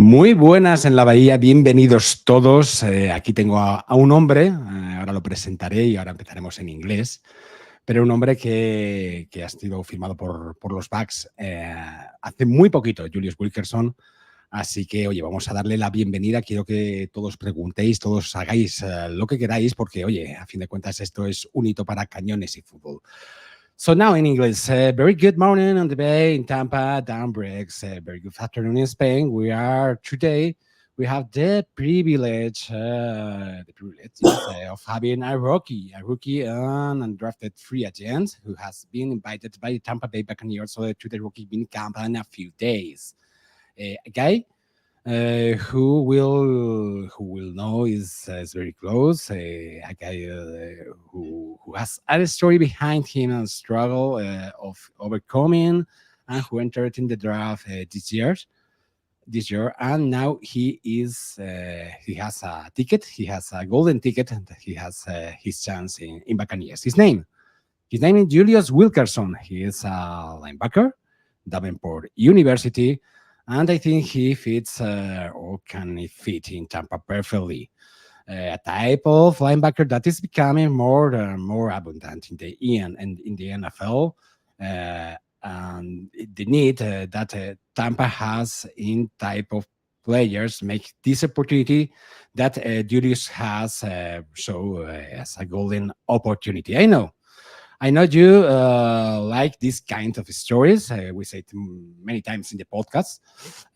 Muy buenas en la Bahía, bienvenidos todos. Aquí tengo a un hombre, ahora lo presentaré y ahora empezaremos en inglés, pero un hombre que ha sido firmado por los Bucks hace muy poquito, Julius Wilkerson. Así que, oye, vamos a darle la bienvenida. Quiero que todos preguntéis, todos hagáis lo que queráis, porque, oye, a fin de cuentas esto es un hito para Cañones y Fútbol. So now in English, very good morning on the bay in Tampa, down breaks, very good afternoon in Spain. We have the privilege, yes, of having a rookie, and undrafted free agent who has been invited by the Tampa Bay Buccaneers to the rookie mini camp in a few days. A guy who will know is very close. A guy who has a story behind him and struggle of overcoming, and who entered in the draft this year, and now he has a ticket. He has a golden ticket, and he has his chance in Buccaneers. His name is Julius Wilkerson. He is a linebacker, Davenport University, and I think he fits or can fit in Tampa perfectly. A type of linebacker that is becoming more abundant in the and in the NFL. And the need that Tampa has in type of players make this opportunity that Julius has as a golden opportunity. I know you like this kind of stories. We say it many times in the podcast.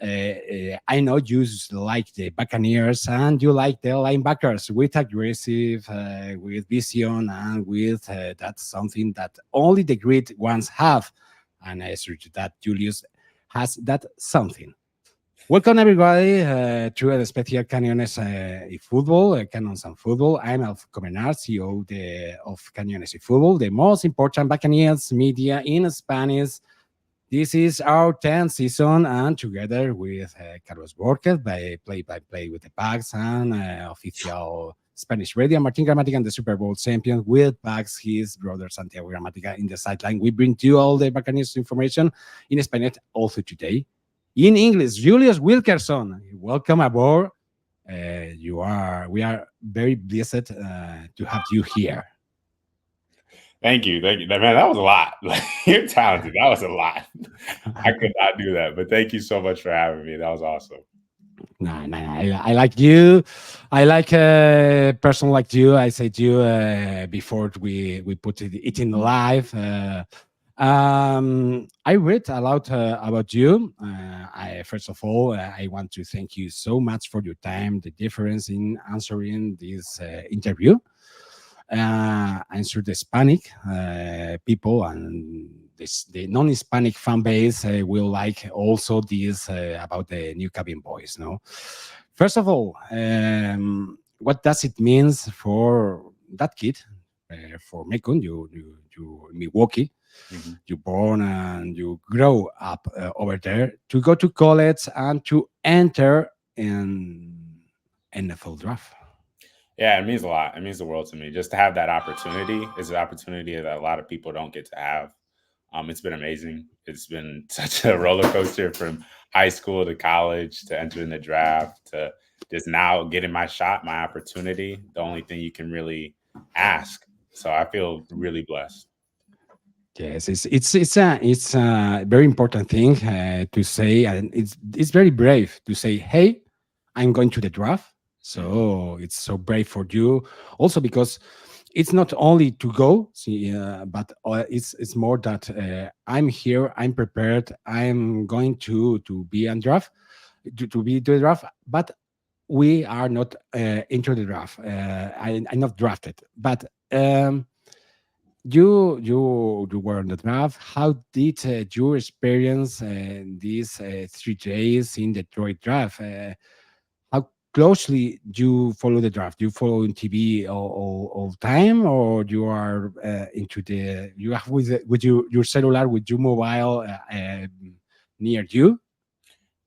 I know you like the Buccaneers and you like the linebackers with aggressive, with vision, and with that's something that only the great ones have. And I assure you that Julius has that something. Welcome everybody to the special Cañones y Fútbol, Cannons and Football. I'm Alf Comenar, CEO of Cañones y Fútbol, the most important Buccaneers media in Spanish. This is our 10th season, and together with Carlos Borges, by play-by-play with the Bucks, and official Spanish radio, Martin Gramatica, and the Super Bowl champion with Bucks, his brother Santiago Gramatica in the sideline. We bring to you all the Buccaneers information in Spanish also today. In English, Julius Wilkerson, welcome aboard. We are very blessed to have you here. Thank you. Man, that was a lot. You're talented. That was a lot. I could not do that, but thank you so much for having me. That was awesome. No, I like you. I like a person like you. I said you before we put it in live. I read a lot about you. First of all, I want to thank you so much for your time, the difference in answering this interview. Answer the Hispanic people and the non-Hispanic fan base will like also this about the new cabin boys. No, first of all, what does it means for that kid, for Macon, you Milwaukee? Mm-hmm. You born and you grow up over there to go to college and to enter in NFL draft. Yeah, it means a lot. It means the world to me. Just to have that opportunity is an opportunity that a lot of people don't get to have. It's been amazing. It's been such a roller coaster from high school to college to entering the draft to just now getting my shot, my opportunity. The only thing you can really ask. So I feel really blessed. Yes, it's a very important thing to say, and it's very brave to say, "Hey, I'm going to the draft." So it's so brave for you, also because it's not only to go, but it's more that I'm here, I'm prepared, I'm going to be on draft, to be to the draft, but we are not into the draft. I'm not drafted, but. You were on the draft. How did your experience these 3 days in Detroit draft? How closely do you follow the draft? Do you follow in TV all time, or you are into the you have with your cellular, with your mobile near you?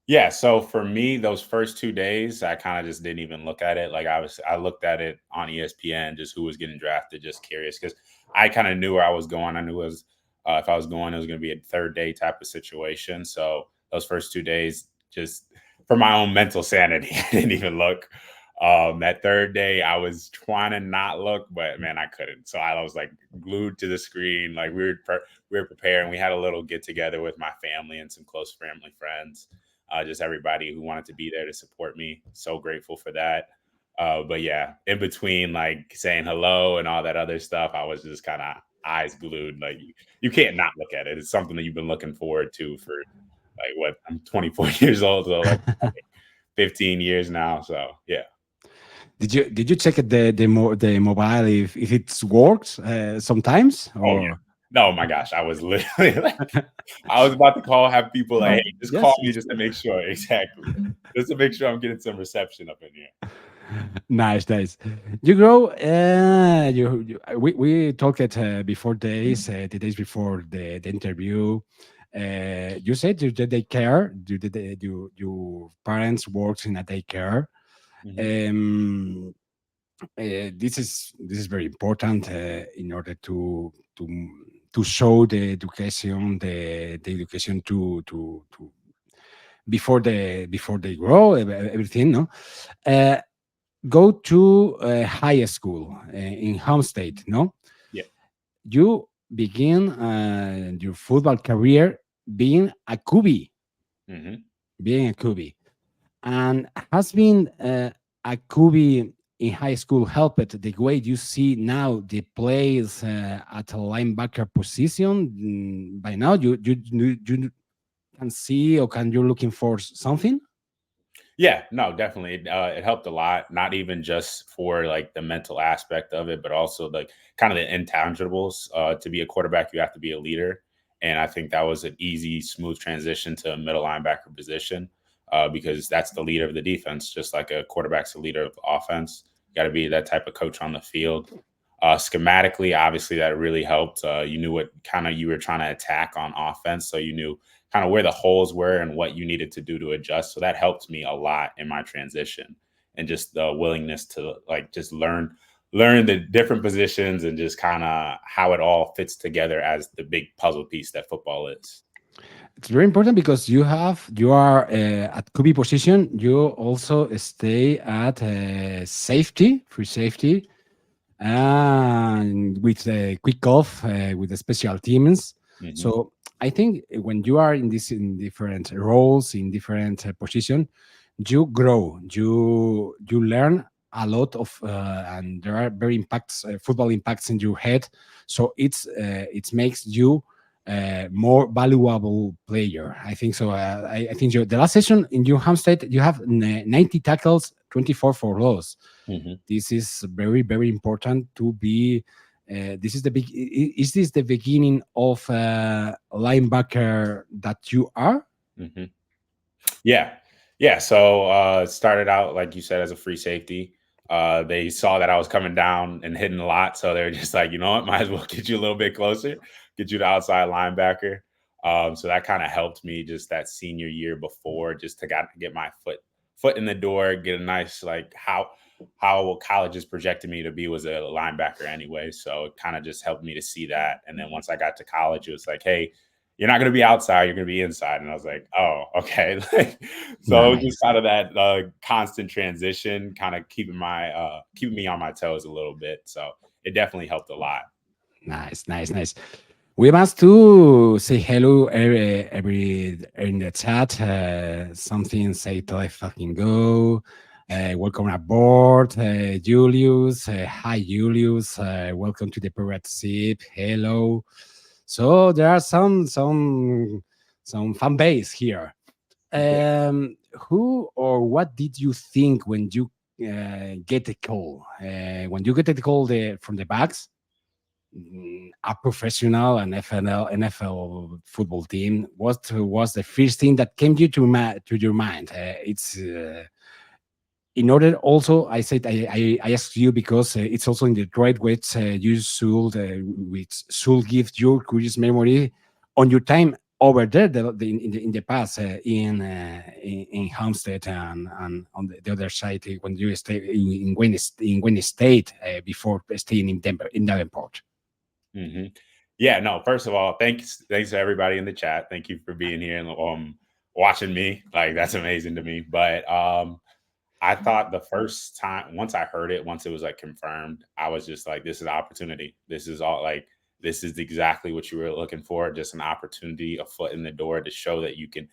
Yeah, so for me, those first 2 days, I kind of just didn't even look at it. Like I looked at it on ESPN, just who was getting drafted, just curious, because I kind of knew where I was going. I knew it was if I was going, it was going to be a third day type of situation. So those first 2 days, just for my own mental sanity, I didn't even look. That third day, I was trying to not look, but man, I couldn't. So I was like glued to the screen. Like we were preparing. We had a little get together with my family and some close family friends. Just everybody who wanted to be there to support me. So grateful for that. But yeah, in between like saying hello and all that other stuff, I was just kind of eyes glued. Like you can't not look at it. It's something that you've been looking forward to for like what I'm 24 years old, so like 15 years now. So yeah. Did you check it the mobile if it's works sometimes Oh yeah. or No, my gosh, I was literally like, I was about to call, have people like, hey, just call yes, me just to make sure. Exactly, just to make sure I'm getting some reception up in here. nice, nice. You grow. We talked before the days before the interview. You said you did daycare. Your parents worked in a daycare. Hmm. Um, this is very important in order to show the education the education to before they grow everything no uh, go to high school in home state no Yeah. you begin your football career being a QB Hmm. being a QB and has been a QB in high school helped the way you see now the plays at a linebacker position by now you can see or can you looking for something. Yeah, no, definitely. It helped a lot, not even just for like the mental aspect of it, but also like kind of the intangibles. To be a quarterback, you have to be a leader. And I think that was an easy, smooth transition to a middle linebacker position because that's the leader of the defense, just like a quarterback's the leader of the offense. You got to be that type of coach on the field. Schematically, obviously, that really helped. You knew what kind of you were trying to attack on offense, so you knew kind of where the holes were and what you needed to do to adjust. So that helped me a lot in my transition and just the willingness to like just learn the different positions and just kind of how it all fits together as the big puzzle piece that football is. It's very important because you are at QB position. You also stay at safety, free safety, and with the quick off with the special teams. Hmm. So I think when you are in different roles in different position, you grow. You learn a lot of and there are very impacts football impacts in your head. So it makes you more valuable player. I think so. I think the last session in your Hampstead, you have 90 tackles, 24 for loss. Hmm. This is very very important to be this is the big is this the beginning of linebacker that you are. Hmm. Yeah. Yeah. So it started out, like you said, as a free safety. They saw that I was coming down and hitting a lot. So they're just like, you know what, might as well get you a little bit closer, get you the outside linebacker. So that kind of helped me just that senior year before, just to get my foot in the door, get a nice like how colleges projected me to be was a linebacker anyway. So it kind of just helped me to see that. And then once I got to college, it was like, hey, you're not going to be outside, you're going to be inside. And I was like, oh, okay. So it was just Nice, kind of that constant transition, kind of keeping me on my toes a little bit. So it definitely helped a lot. nice, nice, nice. We must to say hello every in the chat. Something say to I fucking go. Welcome aboard, Julius. Hi, Julius. Welcome to the Pirate Ship. Hello. So there are some fan base here. Yeah. Who or what did you think when you get the call? When you get the call from the backs, a professional and NFL football team, what was the first thing that came to your mind? It's in order also I said I asked you because it's also in the right way you should which should give your curious memory on your time over there in the past in Homestead and on the other side when you stay in Wayne State before staying in Denver in Davenport. Hmm. Yeah, no, first of all, thanks to everybody in the chat. Thank you for being here. And watching me. Like that's amazing to me. But I thought the first time, once I heard it, once it was like confirmed, I was just like, this is an opportunity. This is all like, this is exactly what you were looking for. Just an opportunity, a foot in the door to show that you can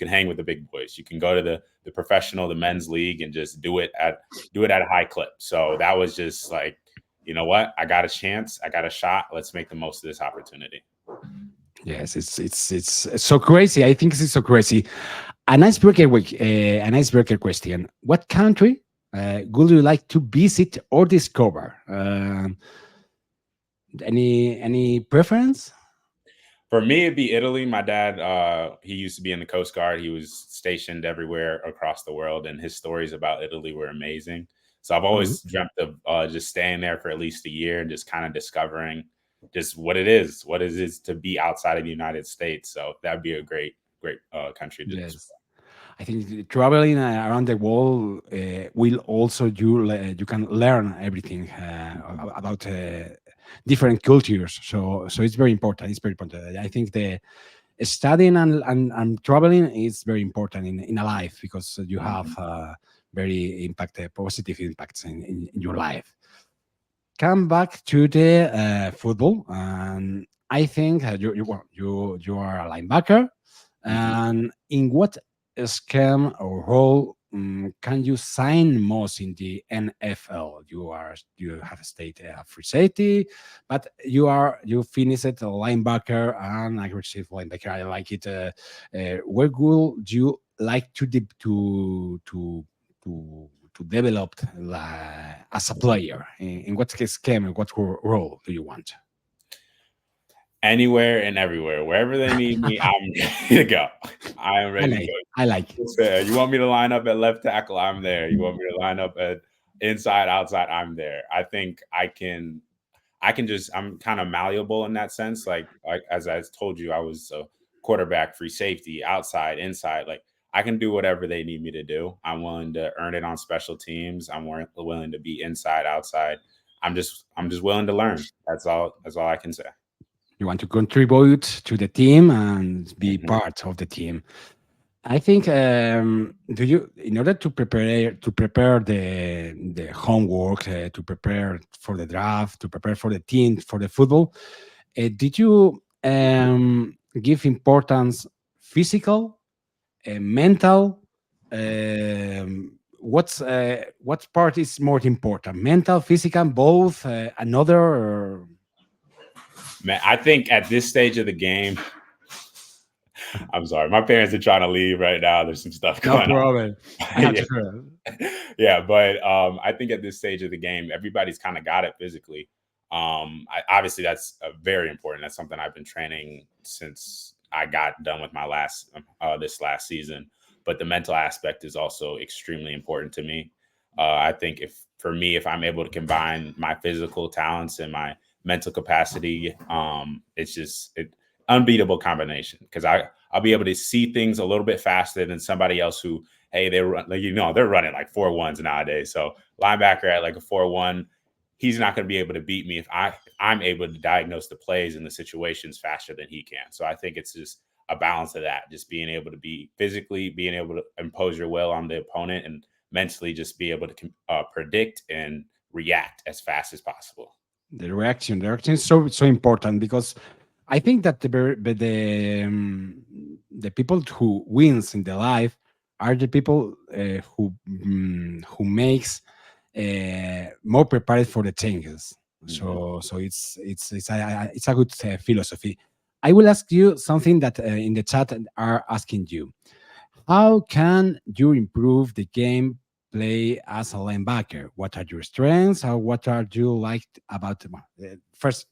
hang with the big boys. You can go to the professional, the men's league, and just do it at a high clip. So that was just like, you know what? I got a chance. I got a shot. Let's make the most of this opportunity. Yes, it's so crazy. I think it's so crazy. An icebreaker, an icebreaker question: what country would you like to visit or discover? Any preference? For me, it'd be Italy. My dad, he used to be in the Coast Guard. He was stationed everywhere across the world, and his stories about Italy were amazing. So I've Mhm. always dreamt of just staying there for at least a year and just kind of discovering just what it is to be outside of the United States. So that'd be a great country to Yes. explore. I think traveling around the world will also you can learn everything about different cultures. So it's very important. It's very important. I think the studying and traveling is very important in a life because you have Mhm. very positive impacts in your life. Come back to the football, and I think you are a linebacker. Mhm. And in what scheme or role can you sign most in the NFL? You have stayed free safety, but you finished a linebacker and aggressive linebacker. I like it. Where would you like to develop as a player? In what scheme, in what role do you want? Anywhere and everywhere, wherever they need me, I'm ready to go. I am I ready to like. go. I like. It's fair. You want me to line up at left tackle? I'm there. You want me to line up at inside, outside? I'm there. I think I can just I'm kind of malleable in that sense. Like as I told you, I was a quarterback, free safety, outside, inside. Like I can do whatever they need me to do. I'm willing to earn it on special teams. Willing to be inside, outside. I'm just willing to learn. That's all I can say. You want to contribute to the team and be Mhm. part of the team. I think do you in order to prepare the homework to prepare for the draft to prepare for the team for the football, did you give importance physical, mental? What part is more important? Mental, physical, both? Another? Or... Man, I think at this stage of the game, I'm sorry, my parents are trying to leave right now. There's some stuff No going problem. I on. have Yeah. to hear. Yeah, but I think at this stage of the game, everybody's kind of got it physically. Obviously, that's very important. That's something I've been training since I got done with my this last season. But the mental aspect is also extremely important to me. I think if for me, if I'm able to combine my physical talents and my mental capacity, it's just it unbeatable combination because I'll be able to see things a little bit faster than somebody else who hey, they run like they're running like 4.1s nowadays. So linebacker at like a 4.1, he's not going to be able to beat me if I'm able to diagnose the plays and the situations faster than he can. So I think it's just a balance of that, just being able to be physically being able to impose your will on the opponent and mentally just be able to predict and react as fast as possible. The reaction is so important because I think that the people who wins in the life are the people who makes more prepared for the changes. Mm-hmm. So it's a good philosophy. I will ask you something that in the chat are asking you. How can you improve the game play as a linebacker? What are your strengths? Or what are you liked about the first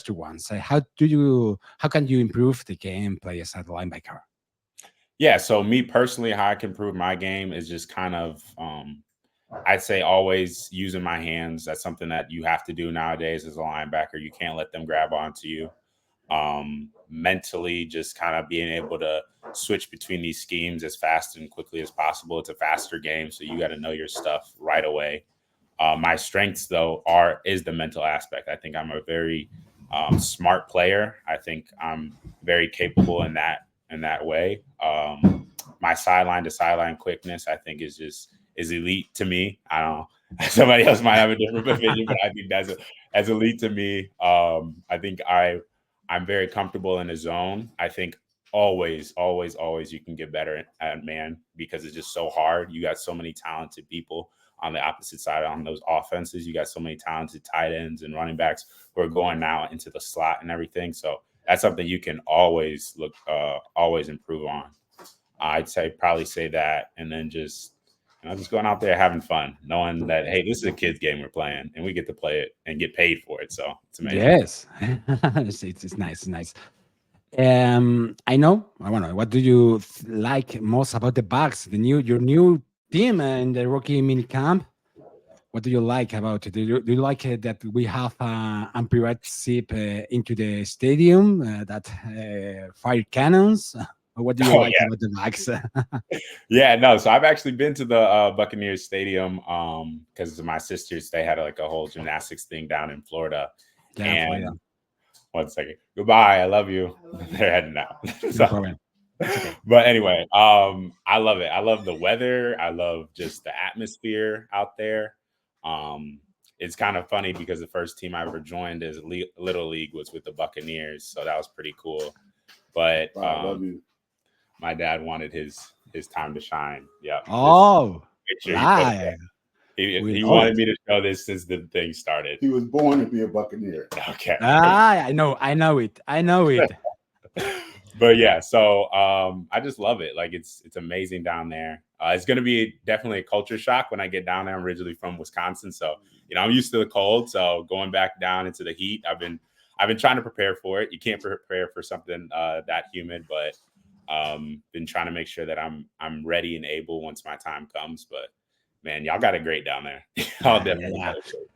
two ones? How can you improve the game play as a linebacker? Yeah, so me personally, how I can improve my game is just kind of I'd say always using my hands. That's something that you have to do nowadays as a linebacker. You can't let them grab onto you. Mentally, just kind of being able to switch between these schemes as fast and quickly as possible. It's a faster game, so you got to know your stuff right away. My strengths, though, is the mental aspect. I think I'm a very smart player. I think I'm very capable in that way. my sideline to sideline quickness, I think is elite to me. I don't know. Somebody else might have a different opinion, but I think that's as elite to me. I think I'm very comfortable in the zone. I think always you can get better at man because it's just so hard. You got so many talented people on the opposite side on those offenses. You got so many talented tight ends and running backs who are going now into the slot and everything. So that's something you can always improve on. I'd say probably say that, and then just going out there having fun, knowing that hey, this is a kids game we're playing, and we get to play it and get paid for it. So it's amazing. Yes, it's nice, nice. I know. I want to know. What do you like most about the Bucks, your new team in the rookie mini camp? What do you like about it? Do you like that we have unpirated ship into the stadium that fire cannons? What do you Oh like about the Bucks? yeah, no. So I've actually been to the Buccaneers Stadium because my sisters they had like a whole gymnastics thing down in Florida. Yeah, Florida. And one second, goodbye, I love you. They're heading out. No So, problem. It's okay. but anyway, I love it. I love the weather. I love just the atmosphere out there. Um, it's kind of funny because the first team I ever joined as Little League was with the Buccaneers, so that was pretty cool. But Wow, love you. my dad wanted his time to shine. Yeah, this Oh, picture he put. live. We He love wanted it. me to show this since the thing started. He was born to be a Buccaneer. Okay. I know. I know it. I know it. But yeah, so I just love it. Like it's amazing down there. It's going to be definitely a culture shock when I get down there. I'm originally from Wisconsin, so I'm used to the cold. So going back down into the heat, I've been trying to prepare for it. You can't prepare for something that humid, but been trying to make sure that I'm ready and able once my time comes. But man, y'all got it great down there. Y'all Yeah, yeah, definitely yeah. got it great.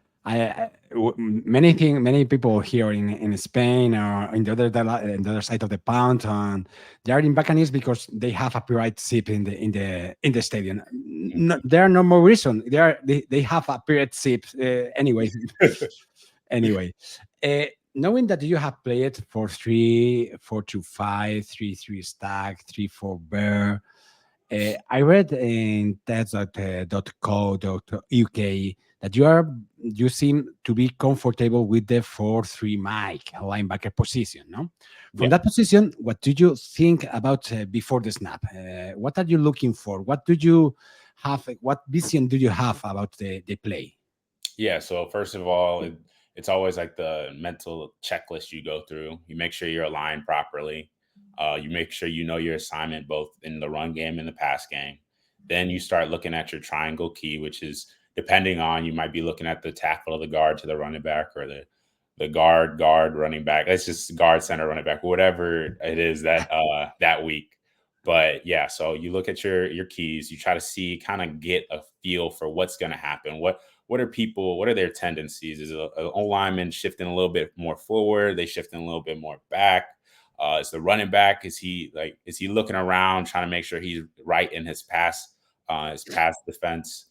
Many people here in Spain or in the other side of the pond, and they are in Buccaneers because they have a pirate ship in the stadium. No, there are no more reason. They have a pirate ship anyway. Anyway, knowing that you have played for 3-4-2-5, 3-3 stack, 3-4 bear. I read in uk that you seem to be comfortable with the 4-3 Mike linebacker position. No, from Yeah. that position, what do you think about before the snap? What are you looking for? What do you have? What vision do you have about the play? Yeah. So first of all, it's always like the mental checklist you go through. You make sure you're aligned properly. You make sure you know your assignment both in the run game and the pass game. Then you start looking at your triangle key, which is depending on you might be looking at the tackle of the guard to the running back or the guard running back. It's just guard center running back, whatever it is that week. But yeah, so you look at your keys, you try to see, kind of get a feel for what's going to happen. What are their tendencies? Is an O lineman shifting a little bit more forward? They shifting a little bit more back? Is the running back, is he looking around trying to make sure he's right in his pass defense?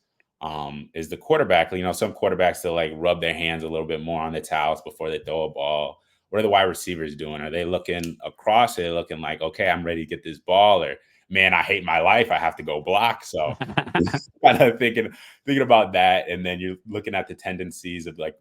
Is the quarterback, some quarterbacks they'll like rub their hands a little bit more on the towels before they throw a ball. What are the wide receivers doing? Are they looking across? Are they looking like, okay, I'm ready to get this ball, or man, I hate my life, I have to go block? So kind of thinking about that, and then you're looking at the tendencies of like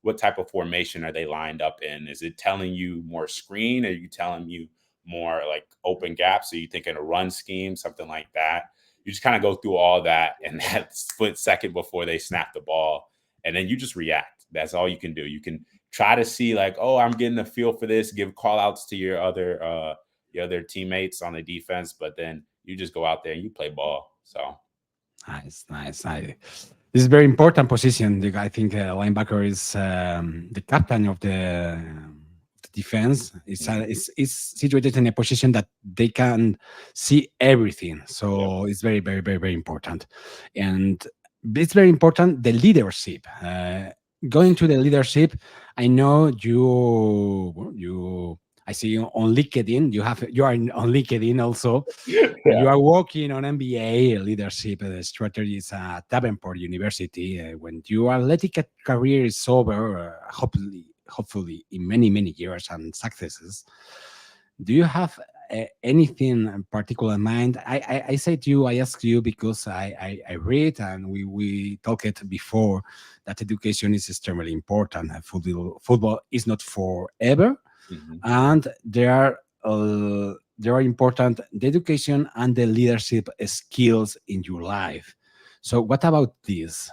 what type of formation are they lined up in? Is it telling you more screen? Are you telling you more like open gaps? Are you thinking a run scheme, something like that? You just kind of go through all that in that split second before they snap the ball, and then you just react. That's all you can do. You can try to see like, oh, I'm getting a feel for this, give call outs to your other teammates on the defense, but then you just go out there and you play ball. So Nice, nice. This is a very important position. I think linebacker is the captain of the defense. It's situated in a position that they can see everything. So it's very, very, very, very important. And it's very important, the leadership. Going to the leadership, I know you I see you on LinkedIn. You are on LinkedIn also. yeah. You are working on MBA leadership strategies at Davenport University. When your athletic career is over, hopefully in many years and successes, do you have anything in particular in mind? I said to you, I asked you because I read and we talked it before that education is extremely important. Football is not forever, Mhm. and there are important the education and the leadership skills in your life. So, what about this?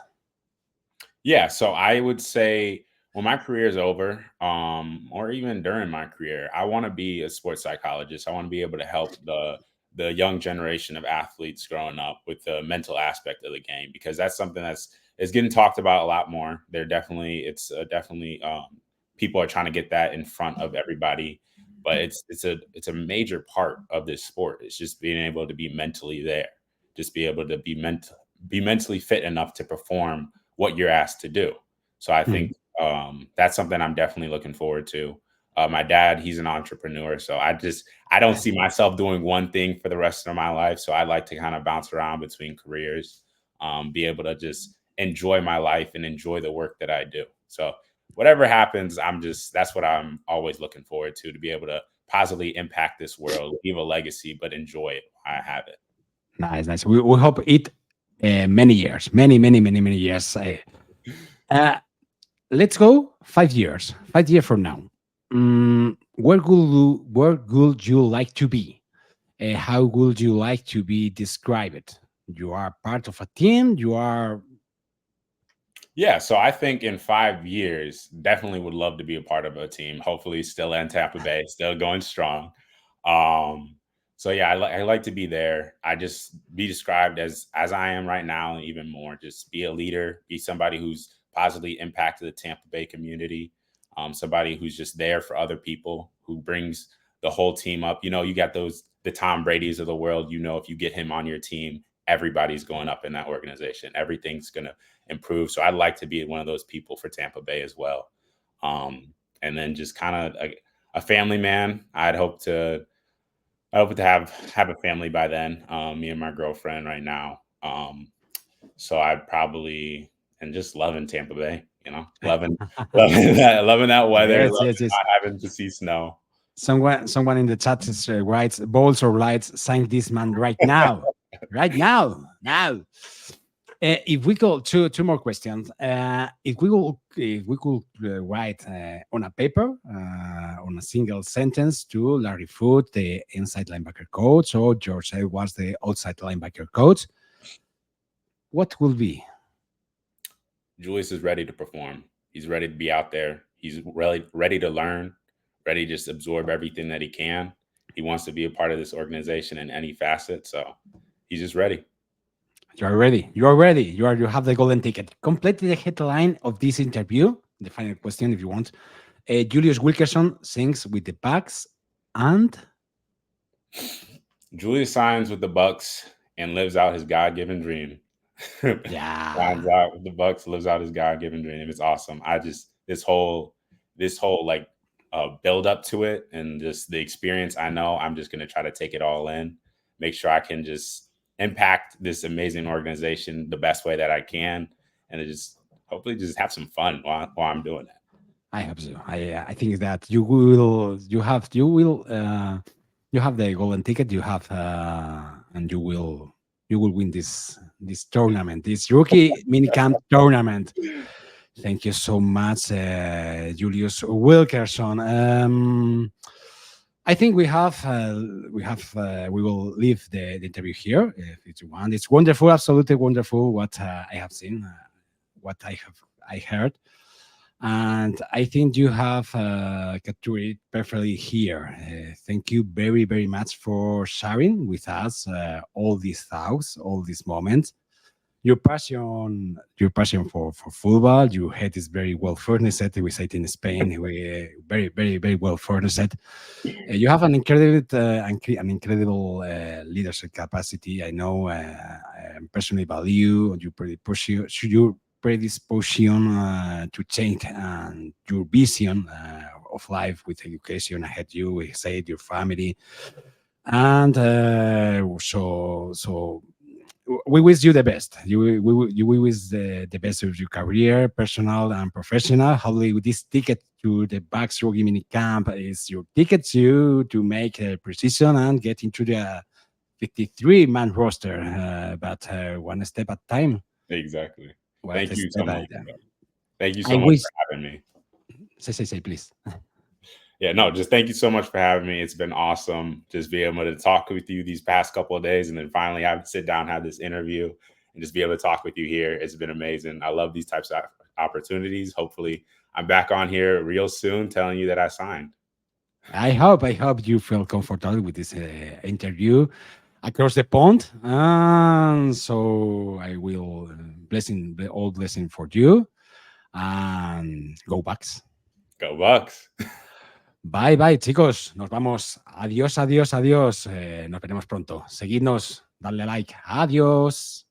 Yeah, so I would say when my career is over, or even during my career, I want to be a sports psychologist. I want to be able to help the young generation of athletes growing up with the mental aspect of the game, because that's something that's is getting talked about a lot more. They're definitely it's definitely people are trying to get that in front of everybody, but it's a major part of this sport. It's just being able to be mentally there, just be able to be mentally fit enough to perform what you're asked to do. So I Hmm. think that's something I'm definitely looking forward to. My dad, he's an entrepreneur, so I don't see myself doing one thing for the rest of my life. So I like to kind of bounce around between careers, be able to just enjoy my life and enjoy the work that I do. So whatever happens, that's what I'm always looking forward to be able to positively impact this world, leave a legacy, but enjoy it while I have it. Nice, nice. We hope it many years, many years. Uh, let's go 5 years. 5 years from now. Where would you like to be? How would you like to be described? You are part of a team. You are Yeah, so I think in 5 years, definitely would love to be a part of a team. Hopefully, still in Tampa Bay, still going strong. Um, so yeah, I like to be there. I just be described as I am right now, and even more. Just be a leader, be somebody who's positively impacted the Tampa Bay community. Somebody who's just there for other people, who brings the whole team up. You got the Tom Brady's of the world. If you get him on your team, everybody's going up in that organization. Everything's gonna improve. So I'd like to be one of those people for Tampa Bay as well. And then just kind of a family man. I hope to have a family by then. Me and my girlfriend right now. So I probably and just loving Tampa Bay. Loving loving that weather, yes, loving yes, yes. not having to see snow. Someone in the chat writes balls or lights. Sign this man right now, right now, now. If we go two more questions. If we could write on a paper on a single sentence to Larry Foote, the inside linebacker coach, or George Edwards, the outside linebacker coach, what will be? Julius is ready to perform. He's ready to be out there. He's really ready to learn, ready to just absorb everything that he can. He wants to be a part of this organization in any facet. So he's just ready. You are ready. You are ready. You have the golden ticket. Complete the headline of this interview. The final question, if you want. Julius Wilkerson sings with the Bucks and Julius signs with the Bucks and lives out his God-given dream. yeah. Signs out with the Bucks, lives out his God-given dream. It's awesome. I just this whole like build up to it and just the experience. I know I'm just gonna try to take it all in, make sure I can just impact this amazing organization the best way that I can, and to just hopefully just have some fun while I'm doing it. I hope so. I think that you have the golden ticket. You have and you will win this tournament, this rookie minicamp tournament. Thank you so much, Julius Wilkerson. I think we will leave the interview here if you want. It's wonderful, absolutely wonderful what I have seen, what I heard, and I think you have captured it perfectly here. Thank you very much for sharing with us all these thoughts, all these moments. Your passion for football. Your head is very well furnished. We say it in Spain. Very well furnished. You have an incredible leadership capacity. I know. I personally value your predisposition to change and your vision of life with education ahead. You, we say, your family, and so we wish you the best. We wish the best of your career, personal and professional. Hopefully, with this ticket to the Bucks Rookie Mini Camp is your ticket to make a precision and get into the 53-man roster. But one step at a time. Exactly. One Thank you so step at much. a time. Thank you I so much wish. for having me. Say, please. Yeah, no, just thank you so much for having me. It's been awesome just being able to talk with you these past couple of days and then finally have to sit down, have this interview, and just be able to talk with you here. It's been amazing. I love these types of opportunities. Hopefully, I'm back on here real soon telling you that I signed. I hope you feel comfortable with this interview across the pond. And so I will all blessing for you and go Bucks. Go Bucks. Bye, bye, chicos. Nos vamos. Adiós, adiós, adiós. Nos veremos pronto. Seguidnos, dadle like. Adiós.